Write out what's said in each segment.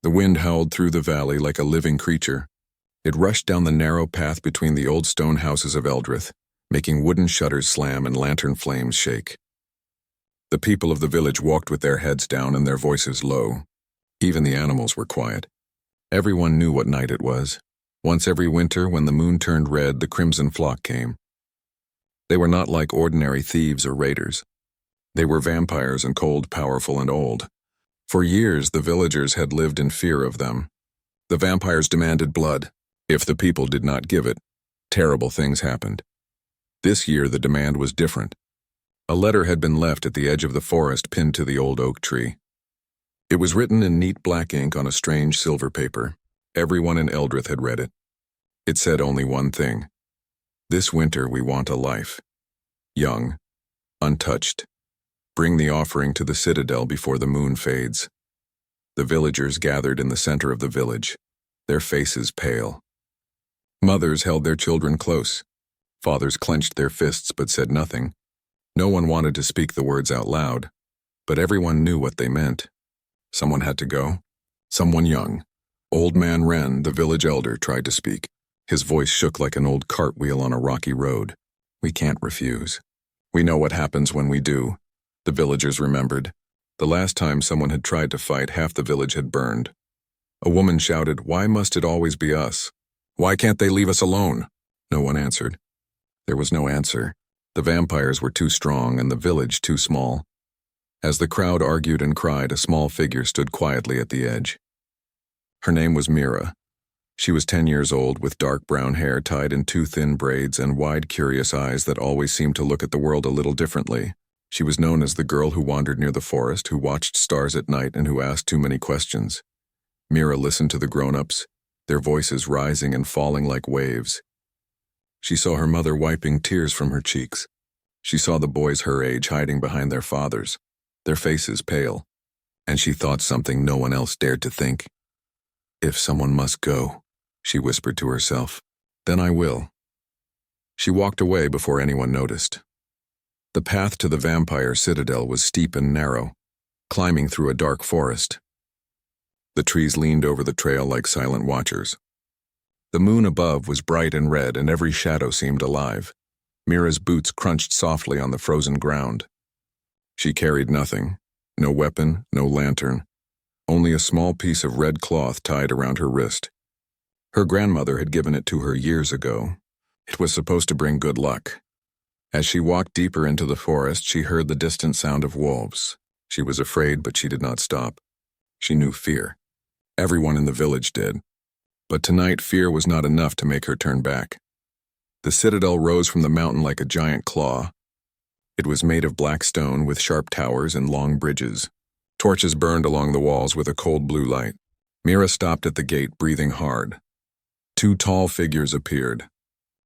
The wind howled through the valley like a living creature. It rushed down the narrow path between the old stone houses of Eldrith, making wooden shutters slam and lantern flames shake. The people of the village walked with their heads down and their voices low. Even the animals were quiet. Everyone knew what night it was. Once every winter, when the moon turned red, the crimson flock came. They were not like ordinary thieves or raiders. They were vampires and cold, powerful, and old. For years, the villagers had lived in fear of them. The vampires demanded blood. If the people did not give it, terrible things happened. This year, the demand was different. A letter had been left at the edge of the forest pinned to the old oak tree. It was written in neat black ink on a strange silver paper. Everyone in Eldrith had read it. It said only one thing. This winter we want a life. Young, untouched. Bring the offering to the citadel before the moon fades. The villagers gathered in the center of the village, their faces pale. Mothers held their children close. Fathers clenched their fists but said nothing. No one wanted to speak the words out loud, but everyone knew what they meant. Someone had to go. Someone young. Old Man Wren, the village elder, tried to speak. His voice shook like an old cartwheel on a rocky road. We can't refuse. We know what happens when we do. The villagers remembered. The last time someone had tried to fight, half the village had burned. A woman shouted, "Why must it always be us? Why can't they leave us alone?" No one answered. There was no answer. The vampires were too strong and the village too small. As the crowd argued and cried, a small figure stood quietly at the edge. Her name was Mira. She was 10 years old, with dark brown hair tied in two thin braids and wide, curious eyes that always seemed to look at the world a little differently. She was known as the girl who wandered near the forest, who watched stars at night, and who asked too many questions. Mira listened to the grown-ups, their voices rising and falling like waves. She saw her mother wiping tears from her cheeks. She saw the boys her age hiding behind their fathers, their faces pale, and she thought something no one else dared to think. "If someone must go," she whispered to herself, "then I will." She walked away before anyone noticed. The path to the vampire citadel was steep and narrow, climbing through a dark forest. The trees leaned over the trail like silent watchers. The moon above was bright and red, and every shadow seemed alive. Mira's boots crunched softly on the frozen ground. She carried nothing, no weapon, no lantern, only a small piece of red cloth tied around her wrist. Her grandmother had given it to her years ago. It was supposed to bring good luck. As she walked deeper into the forest, she heard the distant sound of wolves. She was afraid, but she did not stop. She knew fear. Everyone in the village did. But tonight, fear was not enough to make her turn back. The citadel rose from the mountain like a giant claw. It was made of black stone with sharp towers and long bridges. Torches burned along the walls with a cold blue light. Mira stopped at the gate, breathing hard. Two tall figures appeared.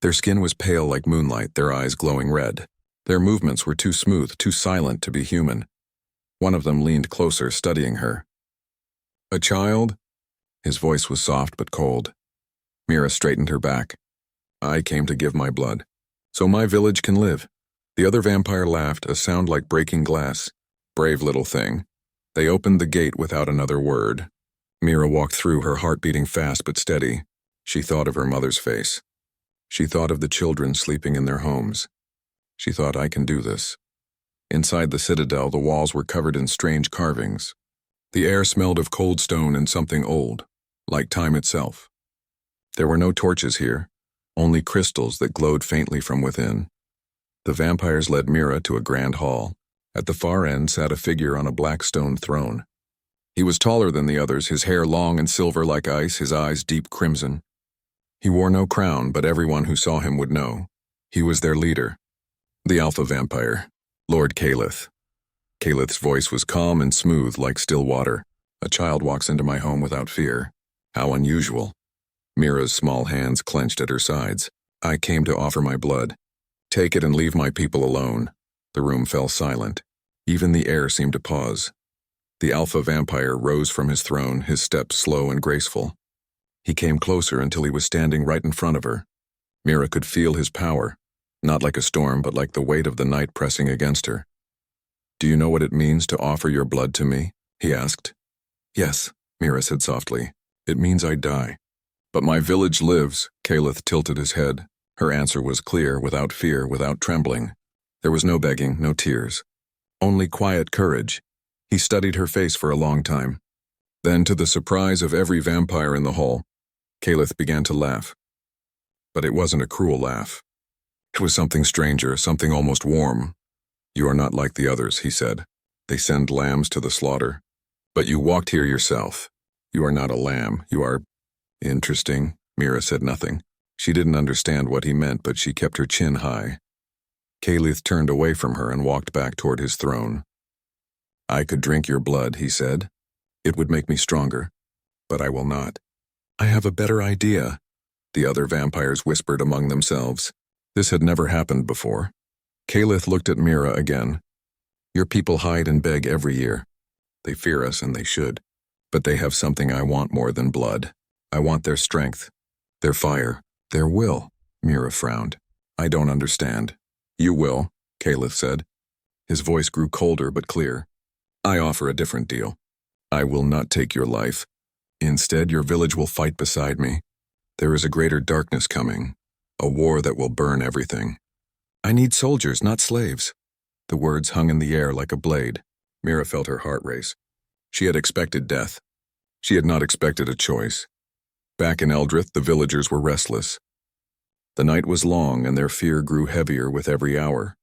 Their skin was pale like moonlight, their eyes glowing red. Their movements were too smooth, too silent to be human. One of them leaned closer, studying her. "A child?" His voice was soft but cold. Mira straightened her back. "I came to give my blood, so my village can live." The other vampire laughed, a sound like breaking glass. "Brave little thing." They opened the gate without another word. Mira walked through, her heart beating fast but steady. She thought of her mother's face. She thought of the children sleeping in their homes. She thought, "I can do this." Inside the citadel, the walls were covered in strange carvings. The air smelled of cold stone and something old, like time itself. There were no torches here, only crystals that glowed faintly from within. The vampires led Mira to a grand hall. At the far end sat a figure on a black stone throne. He was taller than the others, his hair long and silver like ice, his eyes deep crimson. He wore no crown, but everyone who saw him would know. He was their leader, the alpha vampire, Lord Calith. Calith's voice was calm and smooth like still water. "A child walks into my home without fear. How unusual." Mira's small hands clenched at her sides. "I came to offer my blood. Take it and leave my people alone." The room fell silent. Even the air seemed to pause. The alpha vampire rose from his throne, his steps slow and graceful. He came closer until he was standing right in front of her. Mira could feel his power, not like a storm, but like the weight of the night pressing against her. "Do you know what it means to offer your blood to me?" he asked. "Yes," Mira said softly. It means I die. But my village lives, Calith tilted his head. Her answer was clear, without fear, without trembling. There was no begging, no tears. Only quiet courage. He studied her face for a long time. Then, to the surprise of every vampire in the hall, Calith began to laugh. But it wasn't a cruel laugh. It was something stranger, something almost warm. You are not like the others, he said. They send lambs to the slaughter. But you walked here yourself. You are not a lamb, you are... Interesting. Mira said nothing. She didn't understand what he meant, but she kept her chin high. Calith turned away from her and walked back toward his throne. I could drink your blood, he said. It would make me stronger. But I will not. I have a better idea, the other vampires whispered among themselves. This had never happened before. Calith looked at Mira again. Your people hide and beg every year. They fear us, and they should. But they have something I want more than blood. I want their strength, their fire, their will. Mira frowned. I don't understand. You will, Calith said. His voice grew colder but clear. I offer a different deal. I will not take your life. Instead, your village will fight beside me. There is a greater darkness coming, a war that will burn everything. I need soldiers, not slaves. The words hung in the air like a blade. Mira felt her heart race. She had expected death. She had not expected a choice. Back in Eldrith, the villagers were restless. The night was long, and their fear grew heavier with every hour.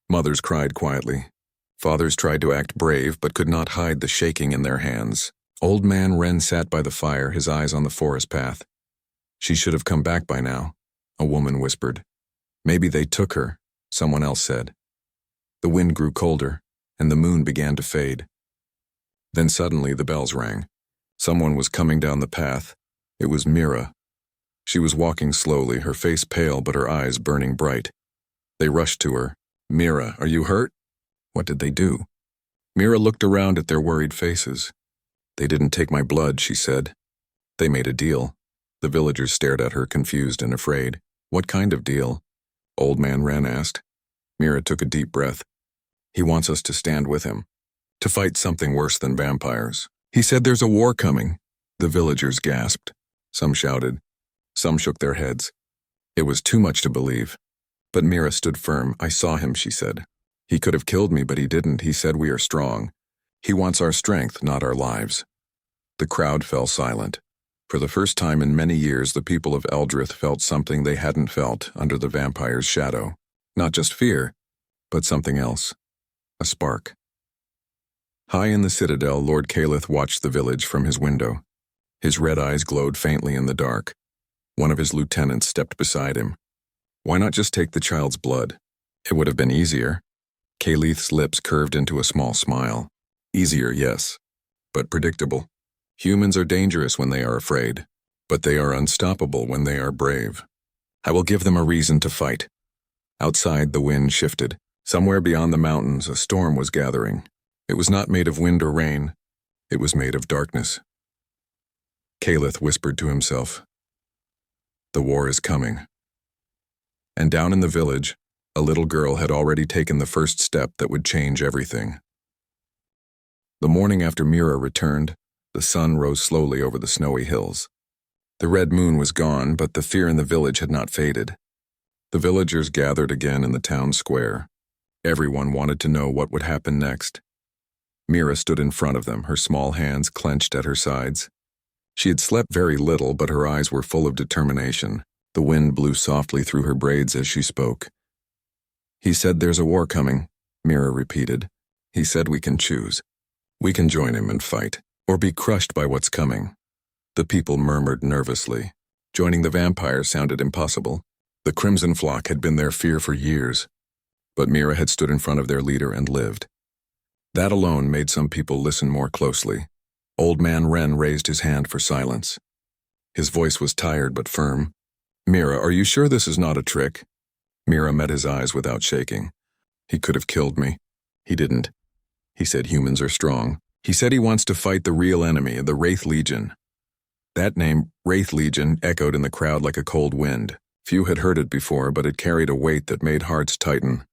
Mothers cried quietly. Fathers tried to act brave, but could not hide the shaking in their hands. Old man Wren sat by the fire, his eyes on the forest path. She should have come back by now, a woman whispered. Maybe they took her, someone else said. The wind grew colder, and the moon began to fade. Then suddenly the bells rang. Someone was coming down the path. It was Mira. She was walking slowly, her face pale but her eyes burning bright. They rushed to her. Mira, are you hurt? What did they do? Mira looked around at their worried faces. They didn't take my blood, she said. They made a deal. The villagers stared at her, confused and afraid. What kind of deal? Old man Wren asked. Mira took a deep breath. He wants us to stand with him, to fight something worse than vampires. He said there's a war coming. The villagers gasped. Some shouted. Some shook their heads. It was too much to believe. But Mira stood firm. I saw him, she said. He could have killed me, but he didn't. He said we are strong. He wants our strength, not our lives. The crowd fell silent. For the first time in many years, the people of Eldrith felt something they hadn't felt under the vampire's shadow. Not just fear, but something else. A spark. High in the citadel, Lord Calith watched the village from his window. His red eyes glowed faintly in the dark. One of his lieutenants stepped beside him. Why not just take the child's blood? It would have been easier. Calith's lips curved into a small smile. Easier, yes, but predictable. Humans are dangerous when they are afraid, but they are unstoppable when they are brave. I will give them a reason to fight. Outside, the wind shifted. Somewhere beyond the mountains, a storm was gathering. It was not made of wind or rain. It was made of darkness. Calith whispered to himself, "The war is coming." And down in the village, a little girl had already taken the first step that would change everything. The morning after Mira returned, the sun rose slowly over the snowy hills. The red moon was gone, but the fear in the village had not faded. The villagers gathered again in the town square. Everyone wanted to know what would happen next. Mira stood in front of them, her small hands clenched at her sides. She had slept very little, but her eyes were full of determination. The wind blew softly through her braids as she spoke. He said there's a war coming, Mira repeated. He said we can choose. We can join him and fight, or be crushed by what's coming. The people murmured nervously. Joining the vampires sounded impossible. The Crimson Flock had been their fear for years, but Mira had stood in front of their leader and lived. That alone made some people listen more closely. Old man Wren raised his hand for silence. His voice was tired but firm. Mira, are you sure this is not a trick? Mira met his eyes without shaking. He could have killed me. He didn't. He said humans are strong. He said he wants to fight the real enemy, the Wraith Legion. That name, Wraith Legion, echoed in the crowd like a cold wind. Few had heard it before, but it carried a weight that made hearts tighten.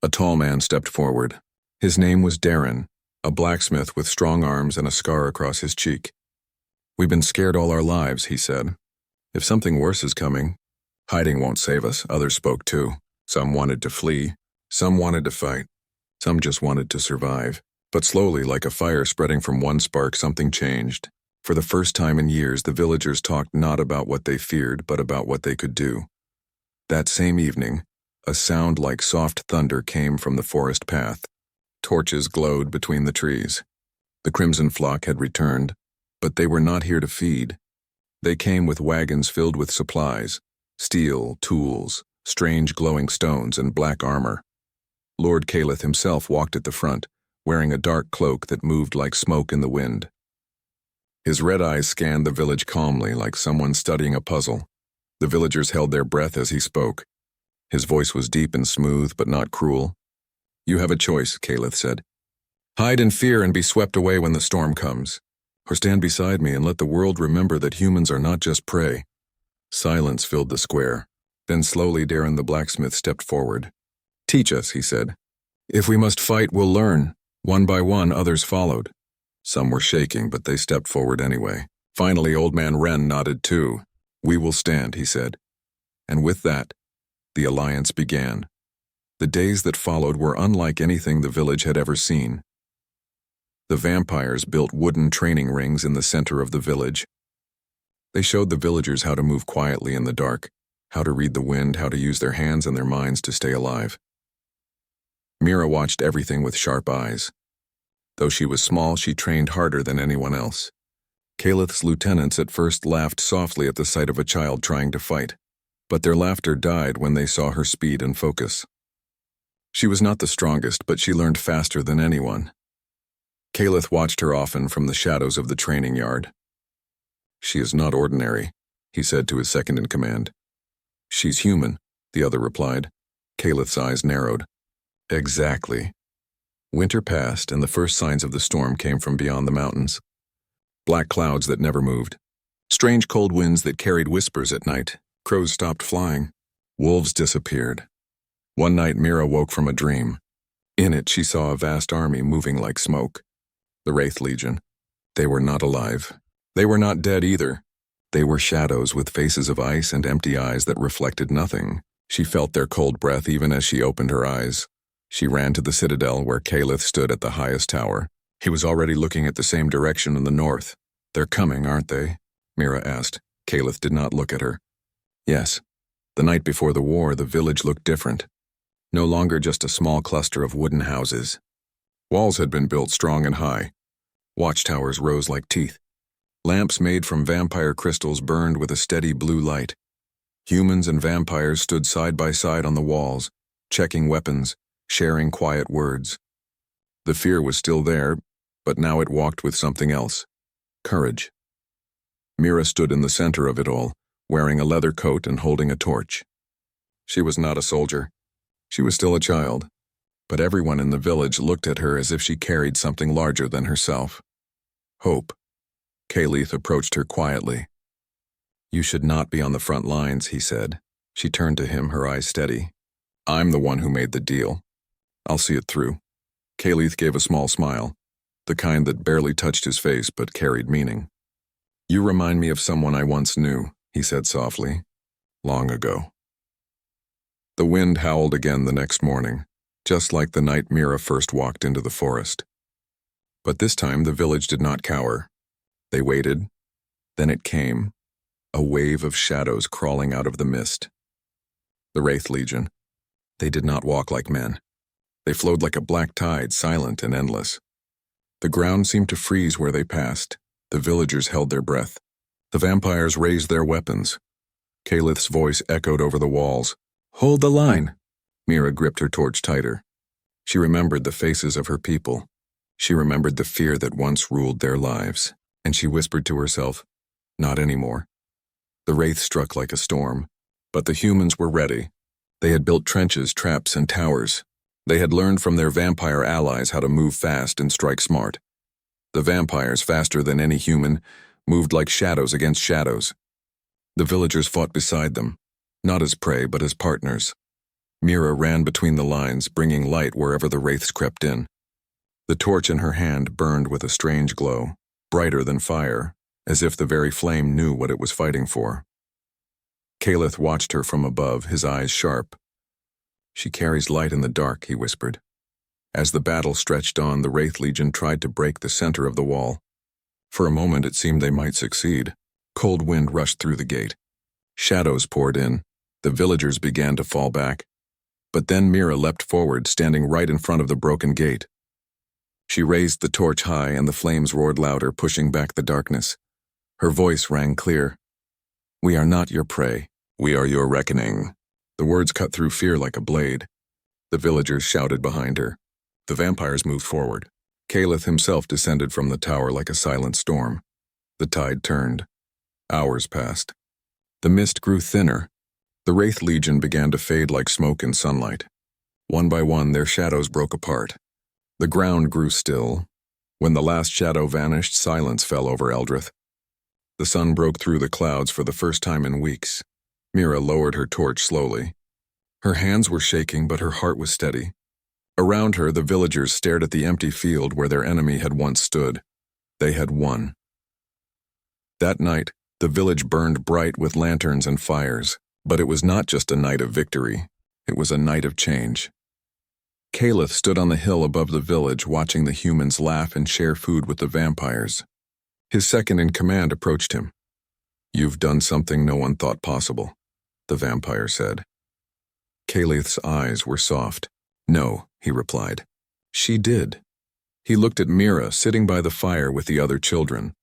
A tall man stepped forward. His name was Darren, a blacksmith with strong arms and a scar across his cheek. We've been scared all our lives, he said. If something worse is coming, hiding won't save us, others spoke too. Some wanted to flee, some wanted to fight, some just wanted to survive. But slowly, like a fire spreading from one spark, something changed. For the first time in years, the villagers talked not about what they feared, but about what they could do. That same evening, a sound like soft thunder came from the forest path. Torches glowed between the trees. The crimson flock had returned, but they were not here to feed. They came with wagons filled with supplies, steel, tools, strange glowing stones, and black armor. Lord Calith himself walked at the front, wearing a dark cloak that moved like smoke in the wind. His red eyes scanned the village calmly, like someone studying a puzzle. The villagers held their breath as he spoke. His voice was deep and smooth, but not cruel. You have a choice, Calith said. Hide in fear and be swept away when the storm comes. Or stand beside me and let the world remember that humans are not just prey. Silence filled the square. Then slowly Darren the blacksmith stepped forward. Teach us, he said. If we must fight, we'll learn. One by one, others followed. Some were shaking, but they stepped forward anyway. Finally, Old Man Wren nodded too. We will stand, he said. And with that, the alliance began. The days that followed were unlike anything the village had ever seen. The vampires built wooden training rings in the center of the village. They showed the villagers how to move quietly in the dark, how to read the wind, how to use their hands and their minds to stay alive. Mira watched everything with sharp eyes. Though she was small, she trained harder than anyone else. Calith's lieutenants at first laughed softly at the sight of a child trying to fight, but their laughter died when they saw her speed and focus. She was not the strongest, but she learned faster than anyone. Calith watched her often from the shadows of the training yard. She is not ordinary, he said to his second-in-command. She's human, the other replied. Calith's eyes narrowed. Exactly. Winter passed, and the first signs of the storm came from beyond the mountains. Black clouds that never moved. Strange cold winds that carried whispers at night. Crows stopped flying. Wolves disappeared. One night Mira woke from a dream. In it she saw a vast army moving like smoke. The Wraith Legion. They were not alive. They were not dead either. They were shadows with faces of ice and empty eyes that reflected nothing. She felt their cold breath even as she opened her eyes. She ran to the citadel where Calith stood at the highest tower. He was already looking at the same direction in the north. They're coming, aren't they? Mira asked. Calith did not look at her. Yes. The night before the war, the village looked different. No longer just a small cluster of wooden houses. Walls had been built strong and high. Watchtowers rose like teeth. Lamps made from vampire crystals burned with a steady blue light. Humans and vampires stood side by side on the walls, checking weapons, sharing quiet words. The fear was still there, but now it walked with something else. Courage. Mira stood in the center of it all, wearing a leather coat and holding a torch. She was not a soldier. She was still a child, but everyone in the village looked at her as if she carried something larger than herself. Hope. Calith approached her quietly. You should not be on the front lines, he said. She turned to him, her eyes steady. I'm the one who made the deal. I'll see it through. Calith gave a small smile, the kind that barely touched his face but carried meaning. You remind me of someone I once knew, he said softly. Long ago. The wind howled again the next morning, just like the night Mira first walked into the forest. But this time the village did not cower. They waited. Then it came, a wave of shadows crawling out of the mist. The Wraith Legion. They did not walk like men. They flowed like a black tide, silent and endless. The ground seemed to freeze where they passed. The villagers held their breath. The vampires raised their weapons. Calith's voice echoed over the walls. Hold the line. Mira gripped her torch tighter. She remembered the faces of her people. She remembered the fear that once ruled their lives. And she whispered to herself, not anymore. The wraith struck like a storm, but the humans were ready. They had built trenches, traps, and towers. They had learned from their vampire allies how to move fast and strike smart. The vampires, faster than any human, moved like shadows against shadows. The villagers fought beside them, not as prey but as partners. Mira ran between the lines, bringing light wherever the wraiths crept in. The torch in her hand burned with a strange glow, brighter than fire, as if the very flame knew what it was fighting for. Caliph watched her from above, his eyes sharp. "She carries light in the dark," he whispered. As the battle stretched on, the Wraith Legion tried to break the center of the wall. For a moment it seemed they might succeed. Cold wind rushed through the gate. Shadows poured in. The villagers began to fall back. But then Mira leapt forward, standing right in front of the broken gate. She raised the torch high, and the flames roared louder, pushing back the darkness. Her voice rang clear. "We are not your prey. We are your reckoning." The words cut through fear like a blade. The villagers shouted behind her. The vampires moved forward. Caliph himself descended from the tower like a silent storm. The tide turned. Hours passed. The mist grew thinner. The Wraith Legion began to fade like smoke in sunlight. One by one, their shadows broke apart. The ground grew still. When the last shadow vanished, silence fell over Eldrith. The sun broke through the clouds for the first time in weeks. Mira lowered her torch slowly. Her hands were shaking, but her heart was steady. Around her, the villagers stared at the empty field where their enemy had once stood. They had won. That night, the village burned bright with lanterns and fires, but it was not just a night of victory. It was a night of change. Caliph stood on the hill above the village, watching the humans laugh and share food with the vampires. His second-in-command approached him. "You've done something no one thought possible," the vampire said. Caliph's eyes were soft. "No," he replied. "She did." He looked at Mira, sitting by the fire with the other children.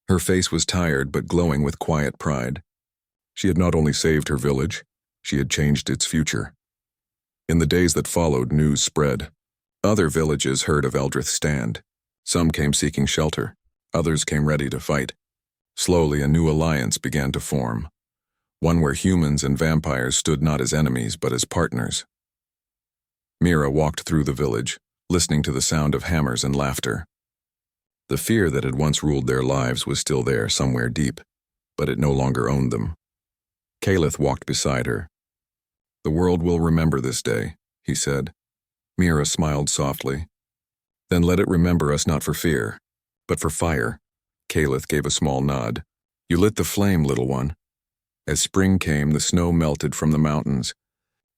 Her face was tired but glowing with quiet pride. She had not only saved her village, she had changed its future. In the days that followed, news spread. Other villages heard of Eldrith's stand. Some came seeking shelter. Others came ready to fight. Slowly, a new alliance began to form. One where humans and vampires stood not as enemies but as partners. Mira walked through the village, listening to the sound of hammers and laughter. The fear that had once ruled their lives was still there somewhere deep, but it no longer owned them. Caliph walked beside her. "The world will remember this day," he said. Mira smiled softly. "Then let it remember us not for fear, but for fire." Caliph gave a small nod. "You lit the flame, little one." As spring came, the snow melted from the mountains.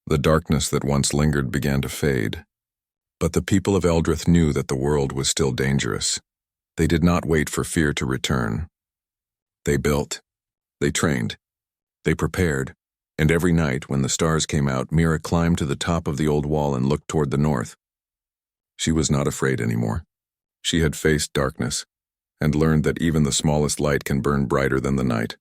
The darkness that once lingered began to fade. But the people of Eldrith knew that the world was still dangerous. They did not wait for fear to return. They built. They trained. They prepared. And every night, when the stars came out, Mira climbed to the top of the old wall and looked toward the north. She was not afraid anymore. She had faced darkness, and learned that even the smallest light can burn brighter than the night.